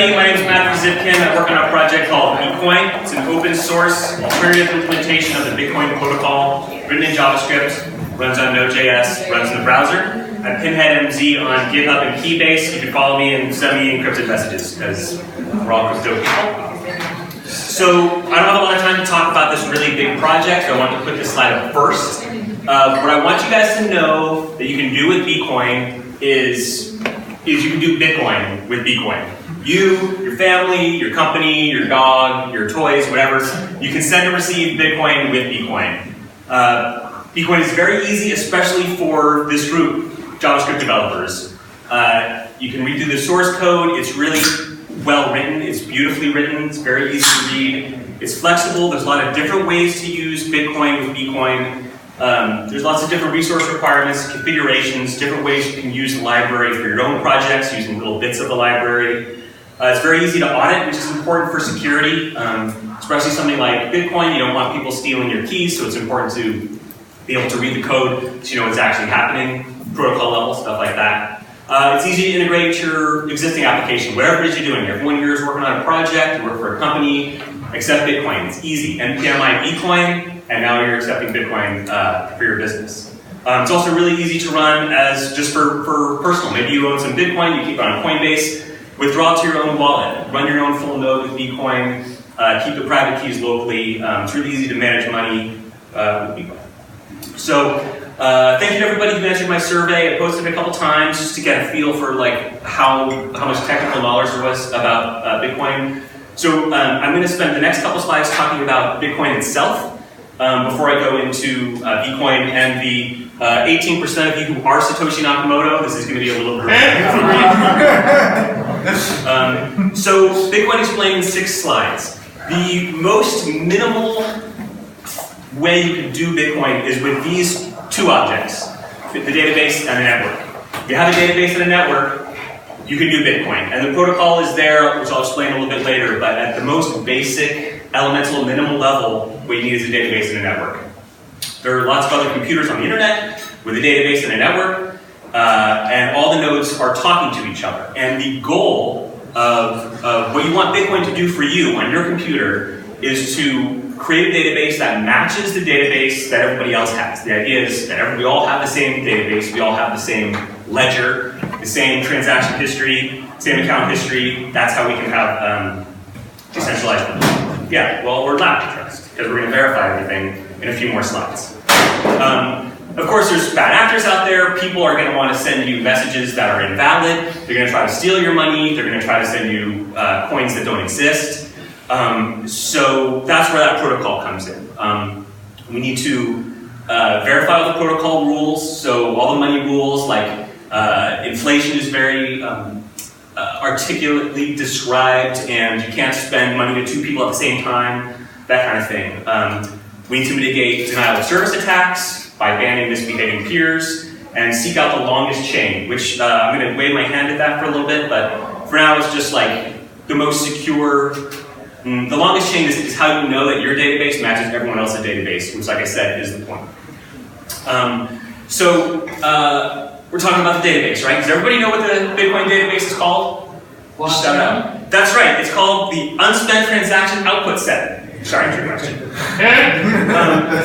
everybody. My name is Zipkin. I work on a project called Bcoin. It's an open source alternative implementation of the Bitcoin protocol, written in JavaScript, runs on Node.js, runs in the browser. I'm Pinhead MZ on GitHub and Keybase. You can follow me and send me encrypted messages because we're all crypto people. So I don't have a lot of time to talk about this really big project, so I wanted to put this slide up first. What I want you guys to know that you can do with Bcoin is you can do Bitcoin with Bcoin. You, your family, your company, your dog, your toys, whatever, you can send and receive Bitcoin with Bcoin. Bcoin is very easy, especially for this group, JavaScript developers. You can read through the source code. It's really well written. It's beautifully written. It's very easy to read. It's flexible. There's a lot of different ways to use Bitcoin with Bcoin. There's lots of different resource requirements, configurations, different ways you can use the library for your own projects, using little bits of the library. It's very easy to audit, which is important for security, especially something like Bitcoin. You don't want people stealing your keys, so it's important to be able to read the code so you know what's actually happening, protocol level, stuff like that. It's easy to integrate your existing application, whatever it is you're doing. Everyone here is working on a project, you work for a company, accept Bitcoin. It's easy. NPMI Bcoin, and now you're accepting Bitcoin for your business. It's also really easy to run as just for personal. Maybe you own some Bitcoin, you keep it on Coinbase, withdraw to your own wallet, run your own full node with Bcoin, keep the private keys locally. It's really easy to manage money with Bcoin. So thank you to everybody who answered my survey. I posted it a couple times just to get a feel for like how much technical knowledge there was about Bitcoin. So I'm going to spend the next couple slides talking about Bitcoin itself before I go into Bcoin and the 18% of you who are Satoshi Nakamoto. This is going to be a little bit so Bitcoin explained in 6 slides. The most minimal way you can do Bitcoin is with these 2 objects, the database and the network. If you have a database and a network, you can do Bitcoin. And the protocol is there, which I'll explain a little bit later, but at the most basic, elemental, minimal level, what you need is a database and a network. There are lots of other computers on the internet with a database and a network, and all the nodes are talking to each other. And the goal of what you want Bitcoin to do for you on your computer is to create a database that matches the database that everybody else has. The idea is that we all have the same database, we all have the same ledger, the same transaction history, same account history. That's how we can have decentralized money. Yeah, well, we're lab trust, because we're going to verify everything in a few more slides. Of course, there's bad actors out there. People are going to want to send you messages that are invalid. They're going to try to steal your money. They're going to try to send you coins that don't exist. So that's where that protocol comes in. We need to verify all the protocol rules. So all the money rules, like inflation is very articulately described, and you can't spend money to 2 people at the same time, that kind of thing. We need to mitigate denial of service attacks by banning misbehaving peers, and seek out the longest chain, which I'm going to wave my hand at that for a little bit, but for now it's just like the most secure. The longest chain is how you know that your database matches everyone else's database, which, like I said, is the point. We're talking about the database, right? Does everybody know what the Bitcoin database is called? Shout out. That's right. It's called the unspent transaction output set. Sorry, trick question.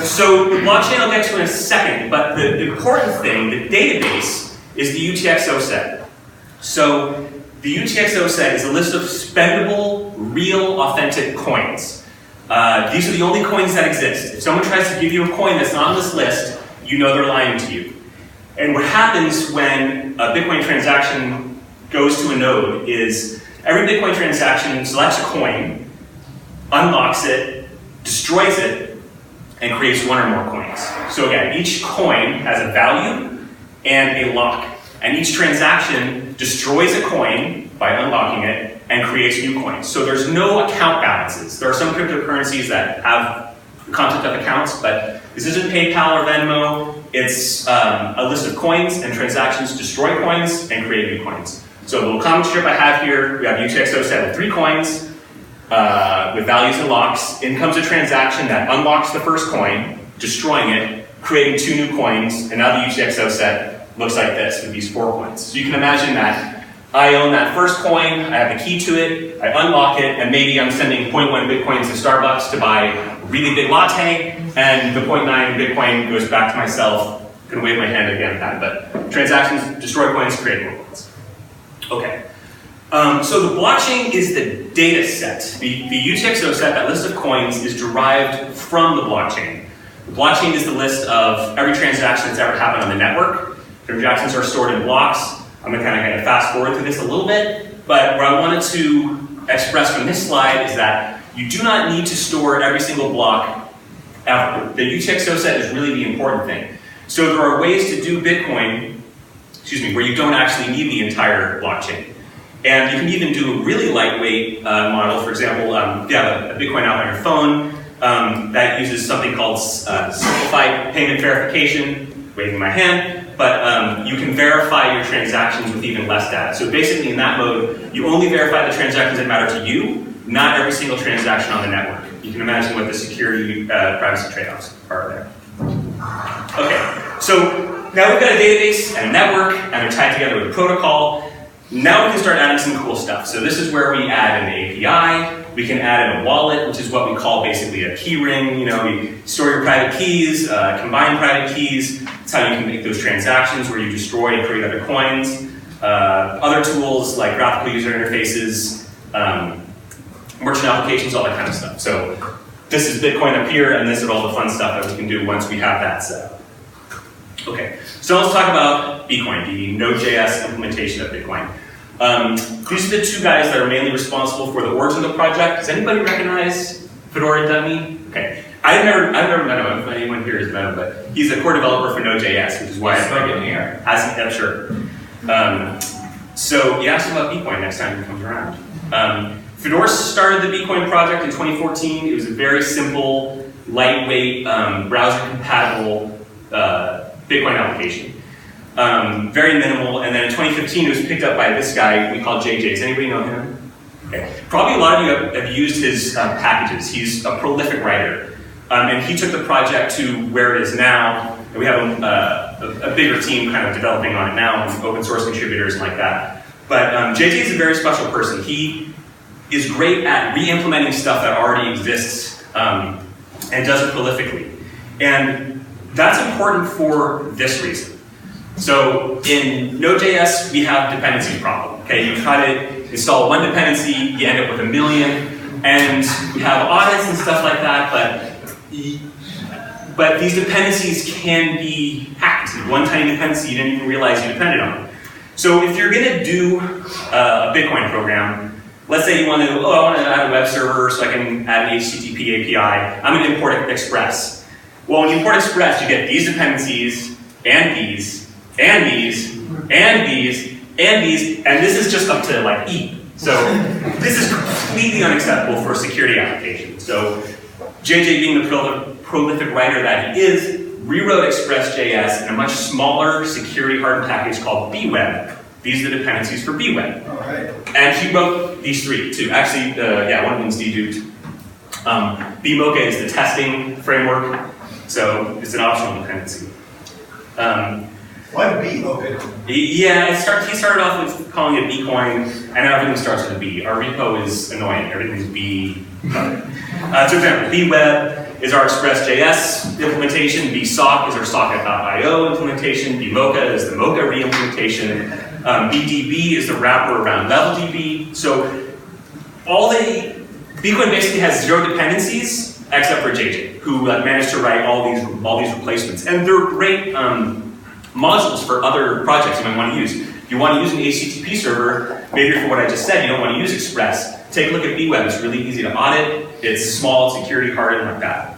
So the blockchain I'll get to in a second, but the important thing, the database, is the UTXO set. So the UTXO set is a list of spendable, real, authentic coins. These are the only coins that exist. If someone tries to give you a coin that's not on this list, you know they're lying to you. And what happens when a Bitcoin transaction goes to a node is every Bitcoin transaction selects a coin, unlocks it, destroys it, and creates 1 or more coins. So again, each coin has a value and a lock. And each transaction destroys a coin by unlocking it and creates new coins. So there's no account balances. There are some cryptocurrencies that have the concept of accounts, but this isn't PayPal or Venmo. It's a list of coins, and transactions destroy coins and create new coins. So the little comic strip I have here, we have UTXO set with 3 coins with values and locks. In comes a transaction that unlocks the first coin, destroying it, creating 2 new coins, and now the UTXO set looks like this with these 4 coins. So you can imagine that I own that first coin, I have the key to it, I unlock it, and maybe I'm sending 0.1 Bitcoins to Starbucks to buy a really big latte, and the 0.9 Bitcoin goes back to myself. I'm gonna wave my hand again at that, but transactions destroy coins, create more coins. Okay. So the blockchain is the data set. The UTXO set, that list of coins, is derived from the blockchain. The blockchain is the list of every transaction that's ever happened on the network. Transactions are stored in blocks. I'm going to kind of fast forward through this a little bit, but what I wanted to express from this slide is that you do not need to store every single block ever. The UTXO set is really the important thing. So there are ways to do Bitcoin, where you don't actually need the entire blockchain. And you can even do a really lightweight model. For example, if you have a Bitcoin out on your phone that uses something called simplified payment verification, waving my hand, but you can verify your transactions with even less data. So basically in that mode, you only verify the transactions that matter to you, not every single transaction on the network. You can imagine what the security, privacy trade-offs are there. Okay, so now we've got a database and a network, and they're tied together with a protocol. Now we can start adding some cool stuff. So this is where we add an API. We can add in a wallet, which is what we call basically a key ring. You know, we store your private keys, combine private keys. That's how you can make those transactions where you destroy and create other coins. Other tools like graphical user interfaces, merchant applications, all that kind of stuff. So this is Bitcoin up here, and this is all the fun stuff that we can do once we have that set up. Okay, so let's talk about Bcoin, the Node.js implementation of Bitcoin. These are the two guys that are mainly responsible for the origin of the project. Does anybody recognize Fedora Dummy? Okay, I've never met him. If anyone here has met him, but he's a core developer for Node.js, which is why I'm getting here. I'm sure. So you ask him about Bcoin next time he comes around. Fedora started the Bcoin project in 2014. It was a very simple, lightweight, browser-compatible Bitcoin application. Very minimal, and then in 2015 it was picked up by this guy we call JJ. Does anybody know him? Okay. Probably a lot of you have used his packages. He's a prolific writer, and he took the project to where it is now, and we have a bigger team kind of developing on it now, with open source contributors and like that. But JJ is a very special person. He is great at re-implementing stuff that already exists and does it prolifically. And that's important for this reason. So in Node.js, we have dependencies problem. Okay, you try to install one dependency, you end up with 1 million, and we have audits and stuff like that, but these dependencies can be hacked. One tiny dependency you didn't even realize you depended on. So if you're gonna do a Bitcoin program, let's say you want to, I want to add a web server so I can add an HTTP API, I'm gonna import Express. Well, when you import Express, you get these dependencies, and these, and these, and these, and these, and this is just up to like E. So this is completely unacceptable for a security application. So JJ, being the prolific writer that he is, rewrote Express.js in a much smaller security hardened package called bweb. These are the dependencies for bweb. All right. And he wrote these three too. Actually, one of them is deduped. Bmocha is the testing framework. So it's an optional dependency. Why B? Okay. Yeah, he started off with calling it Bcoin, and now everything starts with a B. Our repo is annoying. Everything's B. So for example, bweb is our Express.js implementation. Bsock is our socket.io implementation. Bmocha is the Mocha re-implementation. BDB is the wrapper around LevelDB. So Bcoin basically has 0 dependencies, except for JJ, who managed to write all these replacements. And they're great modules for other projects you might want to use. If you want to use an HTTP server, maybe for what I just said, you don't want to use Express, take a look at bweb. It's really easy to audit. It's small, security hardened like that.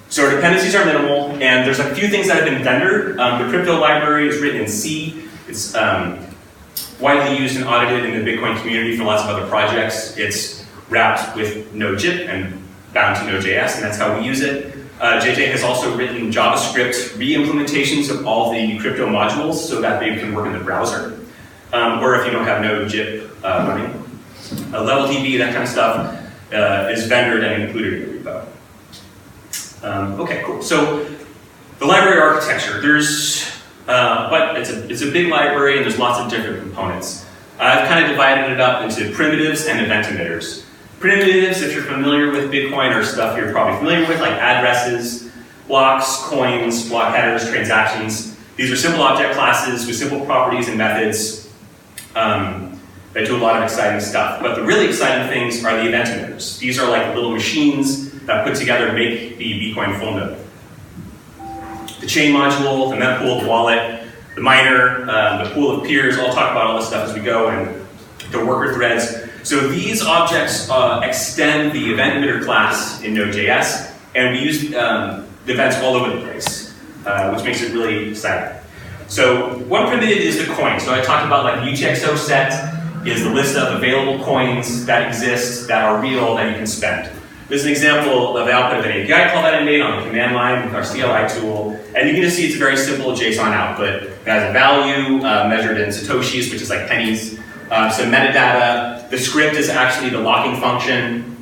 So our dependencies are minimal, and there's a few things that have been vendored. The crypto library is written in C. It's widely used and audited in the Bitcoin community for lots of other projects. It's wrapped with Node.js and bound to Node.js, and that's how we use it. JJ has also written JavaScript re-implementations of all the crypto modules so that they can work in the browser. Or if you don't have Node.js running. LevelDB, that kind of stuff, is vendored and included in the repo. Okay, cool. So the library architecture, it's a big library and there's lots of different components. I've kind of divided it up into primitives and event emitters. Primitives, if you're familiar with Bitcoin, are stuff you're probably familiar with, like addresses, blocks, coins, block headers, transactions. These are simple object classes with simple properties and methods that do a lot of exciting stuff. But the really exciting things are the event emitters. These are like little machines that put together make the Bcoin full node. The chain module, the mempool, the wallet, the miner, the pool of peers, I'll talk about all this stuff as we go, and the worker threads. So these objects extend the event emitter class in Node.js, and we use the events all over the place, which makes it really exciting. So one primitive is the coin. So I talked about like the UTXO set is the list of available coins that exist, that are real, that you can spend. This is an example of the output of an API call that I made on the command line with our CLI tool. And you can just see it's a very simple JSON output. It has a value measured in Satoshis, which is like pennies, some metadata. The script is actually the locking function,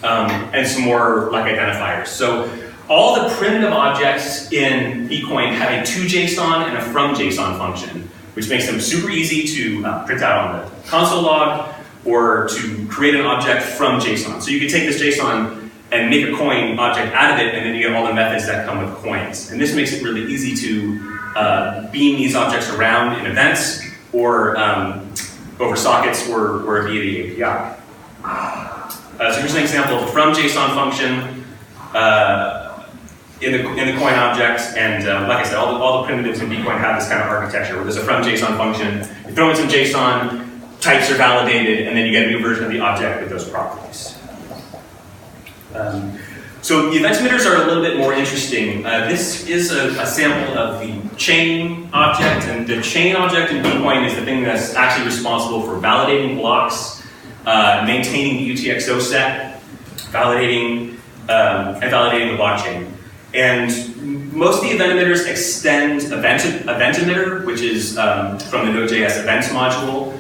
and some more like identifiers. So all the primitive objects in Bcoin have a to.json and a from.json function, which makes them super easy to print out on the console log or to create an object from JSON. So you can take this JSON and make a coin object out of it, and then you get all the methods that come with coins. And this makes it really easy to beam these objects around in events or over sockets or via the API. So here's an example of the from JSON function in the coin object, and like I said, all the primitives in Bcoin have this kind of architecture where there's a from JSON function, you throw in some JSON, types are validated, and then you get a new version of the object with those properties. So the event emitters are a little bit more interesting. This is a sample of the chain object, and the chain object in Bcoin is the thing that's actually responsible for validating blocks, maintaining the UTXO set, validating and validating the blockchain. And most of the event emitters extend event emitter, which is from the Node.js events module.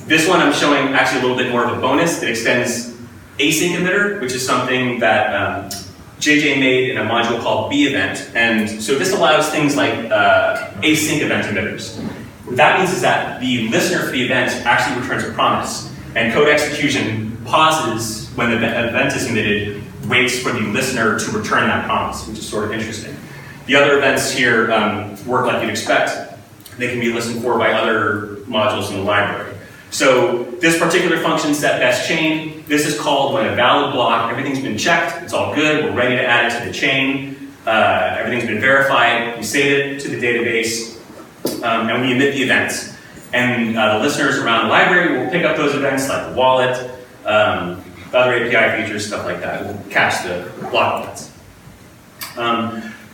This one I'm showing actually a little bit more of a bonus. It extends async emitter, which is something that JJ made in a module called bEvent. And so this allows things like async event emitters. What that means is that the listener for the event actually returns a promise, and code execution pauses when the event is emitted, waits for the listener to return that promise, which is sort of interesting. The other events here work like you'd expect. They can be listened for by other modules in the library. So this particular function, set best chain, this is called when a valid block, everything's been checked, it's all good, we're ready to add it to the chain, everything's been verified, we save it to the database, and we emit the events. And the listeners around the library will pick up those events like the wallet, other API features, stuff like that. We'll catch the block events.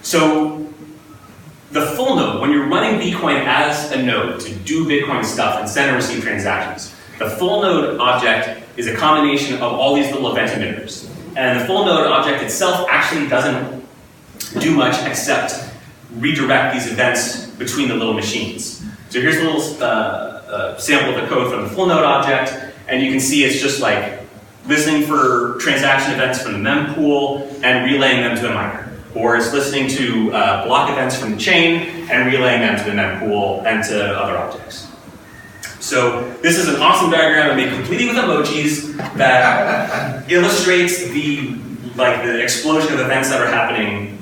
So the full node, when you're running Bcoin as a node to do Bitcoin stuff and send and receive transactions, the full node object is a combination of all these little event emitters. And the full node object itself actually doesn't do much except redirect these events between the little machines. So here's a little sample of the code from the full node object, and you can see it's just like listening for transaction events from the mempool and relaying them to the miner. Or it's listening to block events from the chain and relaying them to the mempool and to other objects. So this is an awesome diagram I made completely with emojis that illustrates the explosion of events that are happening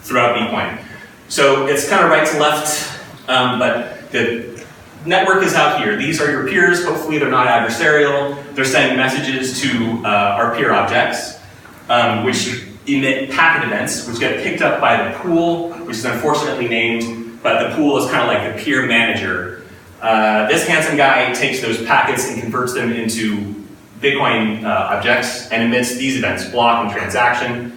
throughout Bcoin. So it's kind of right to left, but the network is out here. These are your peers. Hopefully they're not adversarial. They're sending messages to our peer objects, which emit packet events, which get picked up by the pool, which is unfortunately named, but the pool is kind of like the peer manager. This handsome guy takes those packets and converts them into Bitcoin objects and emits these events, block and transaction.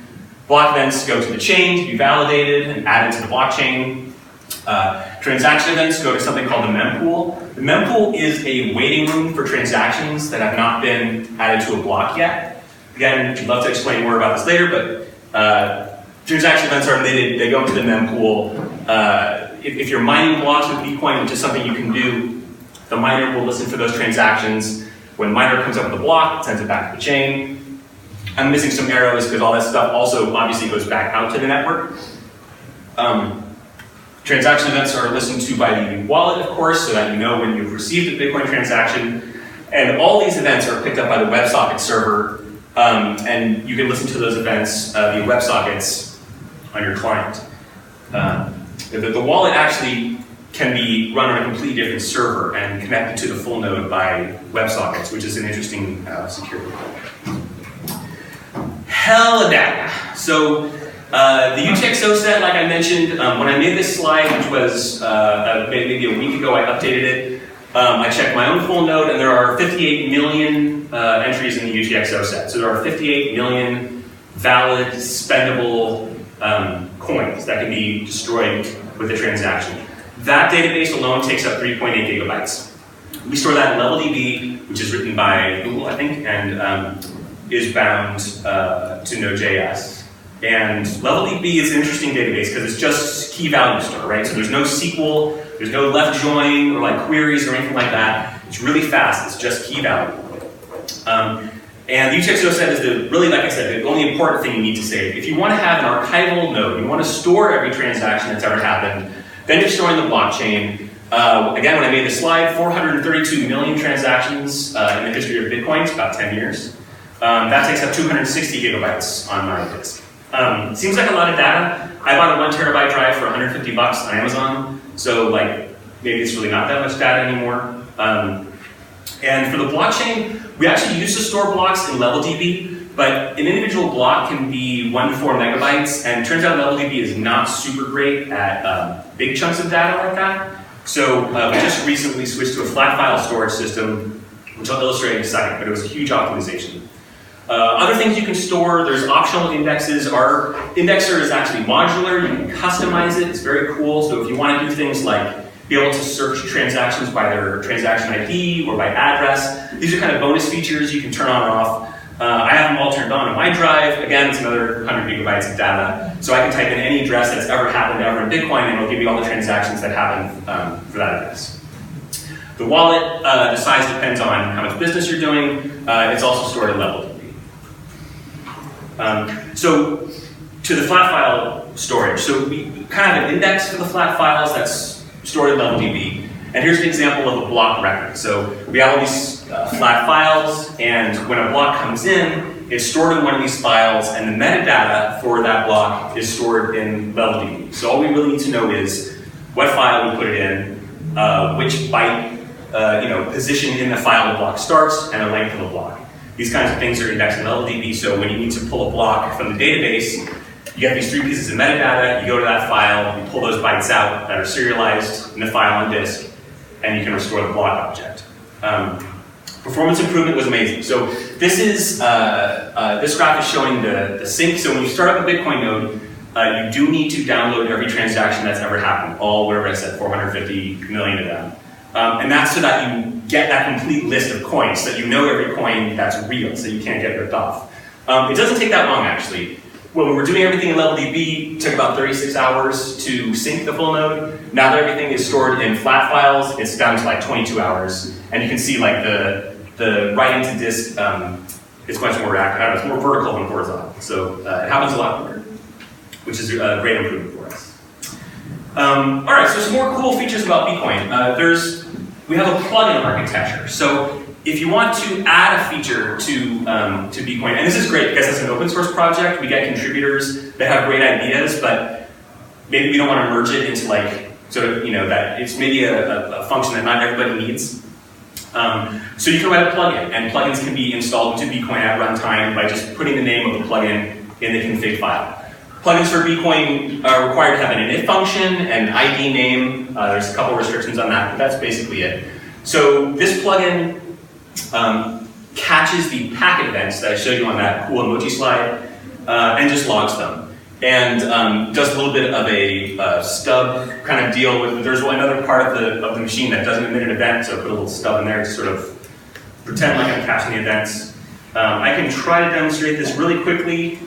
Block events go to the chain to be validated and added to the blockchain. Transaction events go to something called the mempool. The mempool is a waiting room for transactions that have not been added to a block yet. Again, I'd love to explain more about this later, but transaction events are emitted, they go into the mempool. If you're mining blocks with Bcoin, which is something you can do, the miner will listen for those transactions. When the miner comes up with a block, it sends it back to the chain. I'm missing some arrows because all that stuff also obviously goes back out to the network. Transaction events are listened to by the wallet, of course, so that you know when you've received a Bitcoin transaction. And all these events are picked up by the WebSocket server, and you can listen to those events via WebSockets on your client. The wallet actually can be run on a completely different server and connected to the full node by WebSockets, which is an interesting security point. Hella data. So the UTXO set, like I mentioned, when I made this slide, which was maybe a week ago, I updated it. I checked my own full node, and there are 58 million entries in the UTXO set. So there are 58 million valid, spendable coins that can be destroyed with a transaction. That database alone takes up 3.8 gigabytes. We store that in LevelDB, which is written by Google, I think, and is bound to Node.js. And LevelDB is an interesting database because it's just key value store, right? So there's no SQL, there's no left join or like queries or anything like that. It's really fast, it's just key value. And the UTXO set is really, like I said, the only important thing you need to save. If you want to have an archival node, you want to store every transaction that's ever happened, then you're storing the blockchain. Again, when I made this slide, 432 million transactions in the history of Bitcoin, it's about 10 years. That takes up 260 gigabytes on my disk. Seems like a lot of data. I bought a 1 terabyte drive for 150 bucks on Amazon, so like maybe it's really not that much data anymore. And for the blockchain, we actually used to store blocks in LevelDB, but an individual block can be 1 to 4 megabytes, and it turns out LevelDB is not super great at big chunks of data like that. So we just recently switched to a flat file storage system, which I'll illustrate in a second, but it was a huge optimization. Other things you can store, there's optional indexes. Our indexer is actually modular, you can customize it, it's very cool. So if you want to do things like be able to search transactions by their transaction ID or by address, these are kind of bonus features you can turn on or off. I have them all turned on my drive. Again, it's another 100 gigabytes of data. So I can type in any address that's ever happened ever in Bitcoin, and it'll give you all the transactions that happen for that address. The wallet, the size depends on how much business you're doing. It's also stored in LevelDB. So to the flat file storage. So we kind of have an index for the flat files that's stored in LevelDB. And here's an example of a block record. So we have all these flat files, and when a block comes in, it's stored in one of these files, and the metadata for that block is stored in LevelDB. So all we really need to know is what file we put it in, which byte position in the file the block starts, and the length of the block. These kinds of things are indexed in LevelDB, so when you need to pull a block from the database, you get these 3 pieces of metadata, you go to that file, you pull those bytes out that are serialized in the file on disk, and you can restore the block object. Performance improvement was amazing. So this is this graph is showing the sync. So when you start up a Bitcoin node, you do need to download every transaction that's ever happened, all whatever I said, 450 million of them. And that's so that you get that complete list of coins, so that you know every coin that's real, so you can't get ripped off. It doesn't take that long, actually. When we were doing everything in LevelDB, it took about 36 hours to sync the full node. Now that everything is stored in flat files, it's down to like 22 hours. And you can see like the writing to disk is much more accurate. It's more vertical than horizontal. So it happens a lot quicker, which is a great improvement for us. All right, so some more cool features about Bcoin. We have a plugin architecture. So if you want to add a feature to Bcoin, and this is great because it's an open source project, we get contributors that have great ideas, but maybe we don't want to merge it into like, sort of, that it's maybe a function that not everybody needs. So you can write a plugin, and plugins can be installed into Bcoin at runtime by just putting the name of the plugin in the config file. Plugins for Bcoin are required to have an init function, an ID name. There's a couple restrictions on that, but that's basically it. So this plugin catches the packet events that I showed you on that cool emoji slide and just logs them. And does a little bit of a stub kind of deal with, there's another part of the machine that doesn't emit an event, so I put a little stub in there to sort of pretend like I'm catching the events. I can try to demonstrate this really quickly.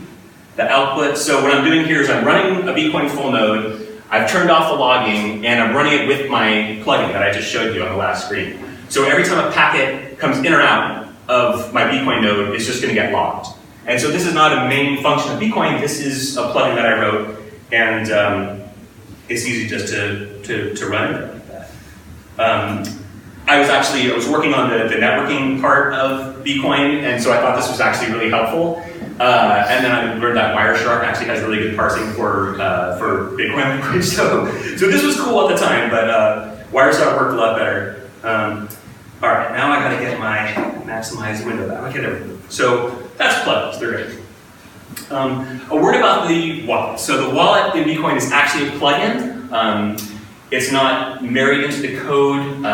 The output, so what I'm doing here is I'm running a Bcoin full node, I've turned off the logging, and I'm running it with my plugin that I just showed you on the last screen. So every time a packet comes in or out of my Bcoin node, it's just going to get logged. And so this is not a main function of Bcoin, this is a plugin that I wrote, and it's easy just to run it like that. I was working on the networking part of Bcoin, and so I thought this was actually really helpful. And then I learned that Wireshark actually has really good parsing for Bitcoin language. So this was cool at the time, but Wireshark worked a lot better. All right, now I gotta get my maximize window back. Okay, there we go. So that's plugins, they're great. A word about the wallet. So the wallet in Bcoin is actually a plugin. It's not married into the code.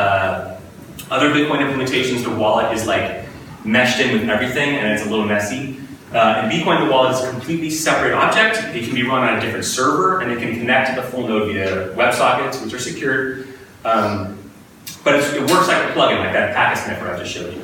Other Bitcoin implementations, the wallet is like meshed in with everything, and it's a little messy. In Bcoin, the wallet is a completely separate object. It can be run on a different server, and it can connect to the full node via WebSockets, which are secured. But it works like a plugin, like that packet sniffer I just showed you.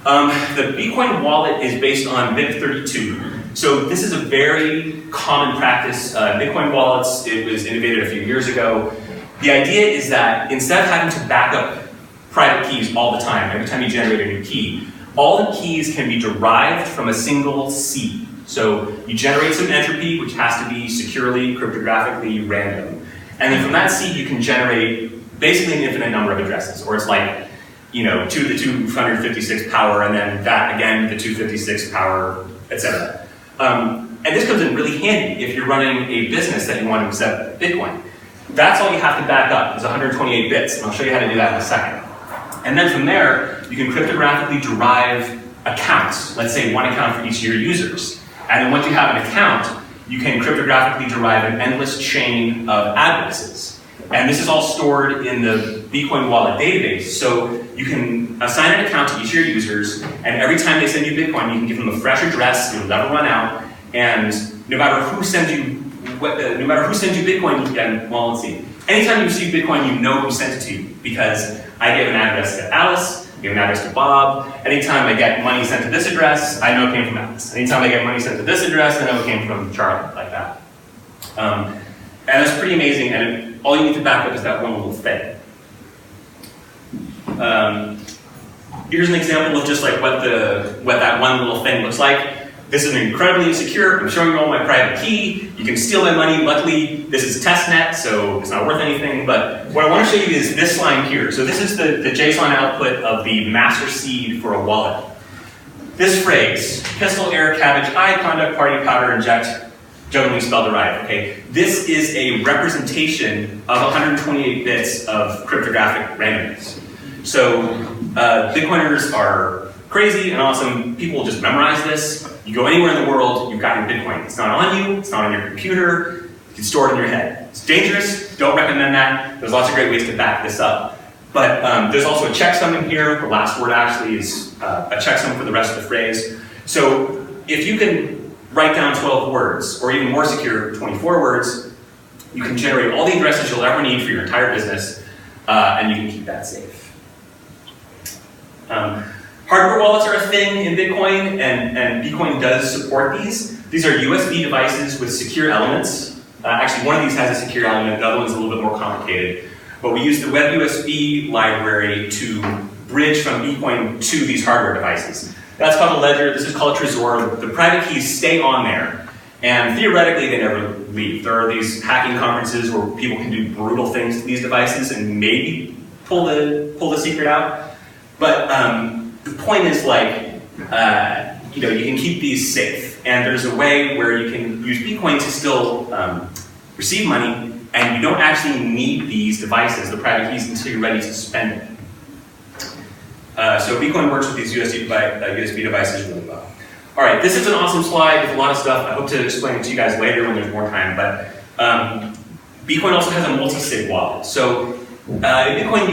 The Bcoin wallet is based on BIP32. So this is a very common practice. Bitcoin wallets, it was innovated a few years ago. The idea is that instead of having to back up private keys all the time, every time you generate a new key, all the keys can be derived from a single seed. So you generate some entropy, which has to be securely, cryptographically random. And then from that seed, you can generate basically an infinite number of addresses, or it's like, 2 to the 256 power, and then that again, the 256 power, etc. And this comes in really handy if you're running a business that you want to accept Bitcoin. That's all you have to back up, is 128 bits, and I'll show you how to do that in a second. And then from there, you can cryptographically derive accounts, let's say one account for each of your users. And then once you have an account, you can cryptographically derive an endless chain of addresses. And this is all stored in the Bcoin wallet database. So you can assign an account to each of your users, and every time they send you Bitcoin, you can give them a fresh address, it'll never run out, and no matter who sends you Bitcoin, you can, well, let's see. Anytime you receive Bitcoin, you know who sent it to you, because I give an address to Alice, I give an address to Bob. Anytime I get money sent to this address, I know it came from Alice. Anytime I get money sent to this address, I know it came from Charlie, like that. And it's pretty amazing, and all you need to back up is that one little thing. Here's an example of just like what that one little thing looks like. This is incredibly insecure. I'm showing you all my private key. You can steal my money. Luckily, this is testnet, so it's not worth anything. But what I want to show you is this line here. So this is the JSON output of the master seed for a wallet. This phrase, pistol, air, cabbage, eye, conduct, party, powder, inject, generally spelled right, okay? This is a representation of 128 bits of cryptographic randomness. So Bitcoiners are crazy and awesome. People just memorize this. You go anywhere in the world, you've got your Bitcoin. It's not on you, it's not on your computer, you can store it in your head. It's dangerous, don't recommend that. There's lots of great ways to back this up. But there's also a checksum in here. The last word actually is a checksum for the rest of the phrase. So if you can write down 12 words, or even more secure, 24 words, you can generate all the addresses you'll ever need for your entire business, and you can keep that safe. Hardware wallets are a thing in Bitcoin, and Bcoin does support these. These are USB devices with secure elements. Actually, one of these has a secure element, the other one's a little bit more complicated. But we use the WebUSB library to bridge from Bcoin to these hardware devices. That's called a ledger, this is called a Trezor. The private keys stay on there, and theoretically they never leave. There are these hacking conferences where people can do brutal things to these devices and maybe pull the secret out. But the point is, like, you can keep these safe, and there's a way where you can use Bcoin to still receive money, and you don't actually need these devices, the private keys, until you're ready to spend it. So Bcoin works with these USB devices really well. All right, this is an awesome slide with a lot of stuff. I hope to explain it to you guys later when there's more time, but Bcoin also has a multi-sig wallet. So in Bitcoin,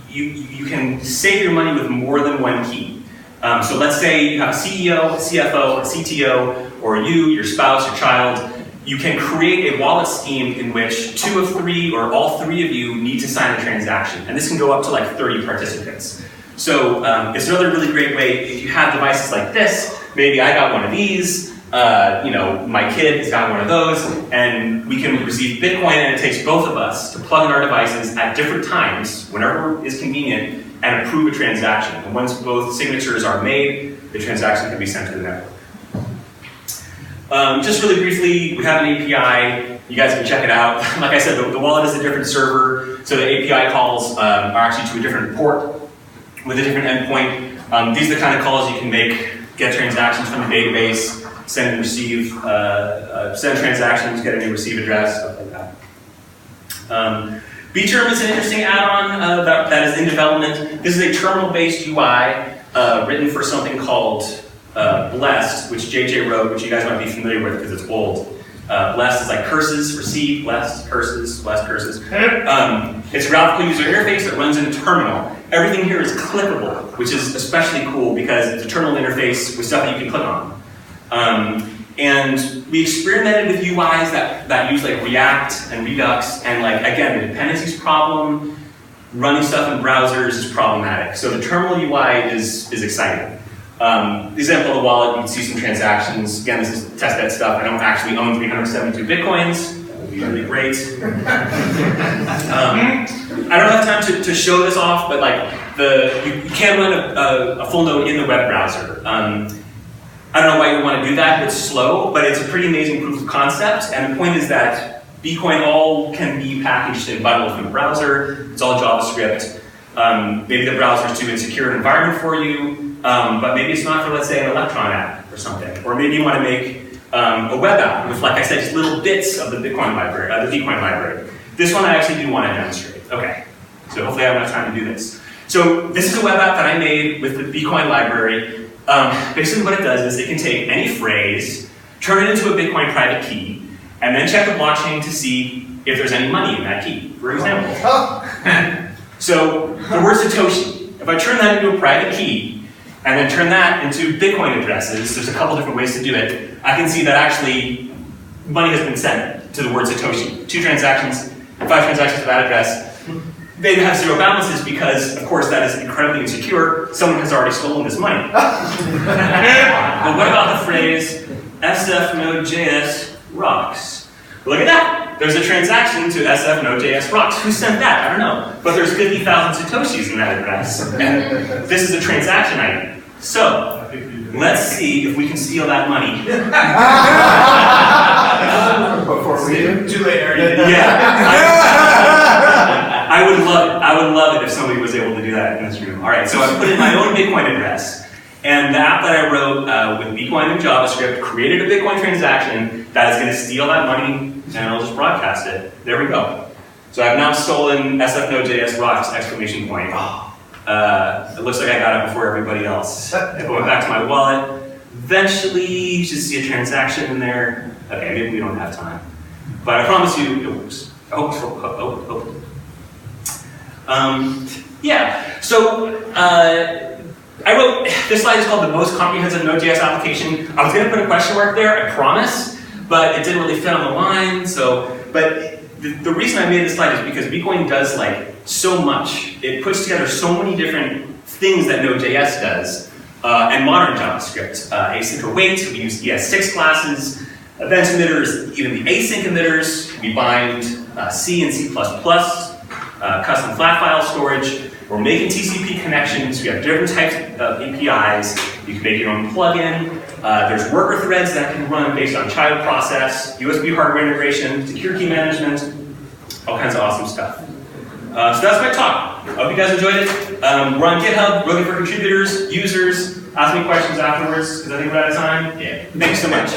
you can save your money with more than one key. So let's say you have a CEO, a CFO, a CTO, or you, your spouse, your child. You can create a wallet scheme in which 2 of 3 or all 3 of you need to sign a transaction. And this can go up to like 30 participants. So it's another really great way. If you have devices like this, maybe I got one of these, my kid has got one of those, and we can receive Bitcoin, and it takes both of us to plug in our devices at different times, whenever is convenient, and approve a transaction. And once both signatures are made, the transaction can be sent to the network. Just really briefly, we have an API. You guys can check it out. Like I said, the wallet is a different server, so the API calls are actually to a different port with a different endpoint. These are the kind of calls you can make: get transactions from the database, send and receive, send transactions, get a new receive address, stuff like that. Bterm is an interesting add-on that is in development. This is a terminal-based UI written for something called Blessed, which JJ wrote, which you guys might be familiar with because it's old. Blessed is like curses for C, blessed, curses, blessed, curses. It's a graphical user interface that runs in a terminal. Everything here is clickable, which is especially cool because it's a terminal interface with stuff that you can click on. And we experimented with UIs that use like React and Redux, and like, again, the dependencies problem, running stuff in browsers is problematic. So the terminal UI is exciting. The example of the wallet, you can see some transactions. Again, this is testbed stuff. I don't actually own 372 Bitcoins. That would be really great. I don't have time to show this off, but like you can run a full node in the web browser. I don't know why you want to do that. It's slow, but it's a pretty amazing proof of concept. And the point is that Bcoin all can be packaged and bundled from the browser. It's all JavaScript. Maybe the browser is too insecure an environment for you, but maybe it's not for, let's say, an Electron app or something. Or maybe you want to make a web app with, like I said, just little bits of the Bitcoin library, This one I actually do want to demonstrate. Okay, so hopefully I have enough time to do this. So this is a web app that I made with the Bcoin library. Basically what it does is it can take any phrase, turn it into a Bitcoin private key, and then check the blockchain to see if there's any money in that key, for example. So the word Satoshi, if I turn that into a private key, and then turn that into Bitcoin addresses, there's a couple different ways to do it, I can see that actually money has been sent to the word Satoshi. 2 transactions, 5 transactions to that address. They have 0 balances because, of course, that is incredibly insecure. Someone has already stolen this money. But what about the phrase, SFNode.js rocks? Look at that. There's a transaction to SFNode.js rocks. Who sent that? I don't know. But there's 50,000 Satoshis in that address. And this is a transaction item. So, let's see if we can steal that money. Before we do? Too late, already did. I would love it. I would love it if somebody was able to do that in this room. All right, so I put in my own Bitcoin address. And the app that I wrote with Bcoin and JavaScript created a Bitcoin transaction that is going to steal that money, and I'll just broadcast it. There we go. So I've now stolen SFNode.js rocks, exclamation point. It looks like I got it before everybody else. I went back to my wallet. Eventually, you should see a transaction in there. Okay, maybe we don't have time. But I promise you, it works. I hope. Yeah, so I wrote, this slide is called the most comprehensive Node.js application. I was going to put a question mark there, I promise, but it didn't really fit on the line. But the reason I made this slide is because Bcoin does like so much. It puts together so many different things that Node.js does, and modern JavaScript. Async await, we use ES6 classes, event emitters, even the async emitters. We bind C and C++, custom flat file storage. We're making TCP connections. We have different types of APIs. You can make your own plugin. There's worker threads that can run based on child process, USB hardware integration, secure key management, all kinds of awesome stuff. So that's my talk. I hope you guys enjoyed it. We're on GitHub, looking for contributors, users. Ask me questions afterwards, because I think we're out of time. Yeah. Thanks so much.